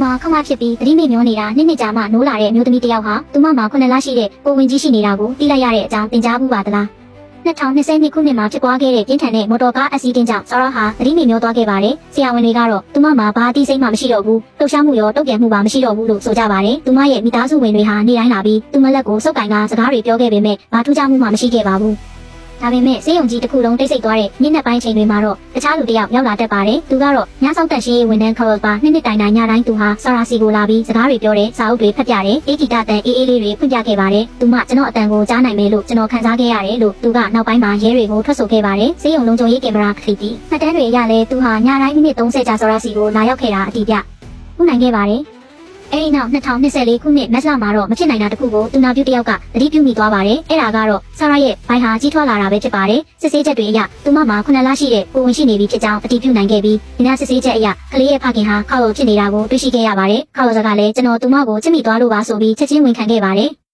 မှာခမဖြစ်ပြီးသတိမေ့မျောနေတာနှစ်ကြာမှနိုးလာတဲ့အမျိုးသမီးတစ်ယောက်ဟာသူမမှာ9လရှိတဲ့ကိုဝင်ကြီးရှိနေတာကိုသိလိုက်ရတဲ့အကြောင်းသင်ကြားမှုပါသလား2020ခုနှစ်မှာဖြစ်ပွားခဲ့တဲ့ပြင်းထန်တဲ့မော်တော်ကားအက်ဆီဒင့်ကြောင့်ဆာရာဟာသတိမေ့မျောသွားခဲ့ပါတယ်။ဆရာဝန်တွေကတော့သူမမှာဘာအသိစိတ်မှမရှိတော့ဘူး။လှုပ်ရှားမှုရောတုံ့ပြန်မှုပါမရှိတော့ဘူးလို့ဆိုကြပါတယ်။သူမရဲ့မိသားစုဝင်တွေဟာနေတိုင်းလာပြီးသူမလက်ကိုစုပ်ကင်ကစကားတွေပြောခဲ့ပေမဲ့ဘာထူးခြားမှုမှမရှိခဲ့ပါဘူး။ဒါပေမဲ့စေယုံကြီးတစ်ခုလုံးတိတ်ဆိတ်သွားတဲ့ညနေပိုင်းချိန်တွေမှာတော့တခြားလူတစ်ယောက်ရောက်လာတတ်ပါတယ်။သူကတော့ညစောင့်တက်ရှိဝန်ထမ်းခေါ်ပါနှစ်တိုင်ညတိုင်းသူဟာဆာရာစီကိုလာပြီးစကားတွေပြောတဲ့စာအုပ်တွေဖတ်ပြတယ်။အေးဂီတတန်အေးလေးတွေဖွင့်ပြခဲ့ပါတယ်။သူမကျွန်တော်အတန်ကိုကြားနိုင်မယ်လို့ကျွန်တော်ခံစားခဲ့ရတယ်လို့သူကနောက်ပိုင်းမှာရဲတွေကိုထွက်ဆိုခဲ့ပါတယ်။စေယုံလုံးချုံရေးကင်မရာခလီတီမှတ်တမ်းတွေအရလဲသူဟာညတိုင်းမိနစ်30ကြာဆာရာစီကိုလာရောက်ခဲ့တာအတိအကျခုနိုင်ခဲ့ပါတယ်။အဲဒီနောက်2024ခုနှစ်မတ်လမှာတော့မဖြစ်နိုင်တာတခုကိုသူနာပြုတယောက်ကသတိပြုမိသွားပါတယ်။အဲ့ဒါကတော့ဆာရာရဲ့ဘိုင်ဟာကြီးထွားလာတာပဲဖြစ်ပါတယ်။စစ်ဆေးချက်တွေအရသူမမှာ9လရှိတဲ့ကိုဝင်ရှိနေပြီဖြစ်ကြောင်းအတည်ပြုနိုင်ခဲ့ပြီးဒီနေ့စစ်ဆေးချက်အရကလေးရဲ့ဖခင်ဟာခေါလို့ဖြစ်နေတာကိုတွေ့ရှိခဲ့ရပါတယ်။ခေါလို့စကလည်းကျွန်တော်သူမကိုချစ်မိသွားလို့ပါဆိုပြီးချက်ချင်းဝန်ခံခဲ့ပါတယ်။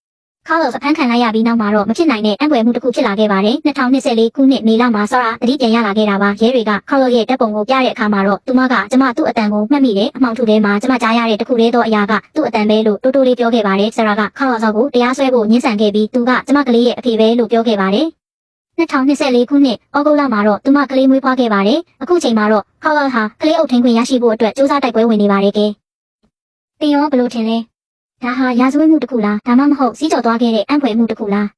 ခေါလို့အဖမ်းခံလိုက်ရပြီးနောက်မှာတော့မဖြစ်နိုင်တဲ့အံ့ဖွယ်မှုတစ်ခုဖြစ်လာခဲ့ပါတယ်။2024ခုနှစ်မေလမှာဆာရာသတိပြန်ရလာခဲ့တာပါ။ရဲတွေကခေါလို့ရဲ့တပ်ပုံကိုပြတဲ့အခါမှာတော့သူမကကျမသူ့အတန်ကိုမှတ်မိတယ်။အမှောင်ထုထဲမှာကျမကြားရတဲ့တစ်ခုတည်းသောအရာကသူ့အတန်ပဲလို့တိုးတိုးလေးပြောခဲ့ပါတယ်။ဆာရာကခေါလို့စောက်ကိုတရားစွဲဖို့ညှင်းဆန်ခဲ့ပြီးသူကကျမကလေးရဲ့အဖေပဲလို့ပြောခဲ့ပါတယ်။2024ခုနှစ်ဩဂုတ်လမှာတော့သူမကလေးမွေးဖွားခဲ့ပါတယ်။အခုချိန်မှာတော့ခေါလို့ဟာကလေးအုပ်ထင်းခွင့်ရရှိဖို့အတွက်စူးစမ်းတိုက်ပွဲဝင်နေပါတယ်ကဲ။တင်ရောဘယ်လိုထင်လဲ။ဒါဟာရာဇဝတ်မှုတစ်ခုလားဒါမှမဟုတ်စီးကြော်သွားခဲ့တဲ့အံ့ဖွယ်မှုတစ်ခုလား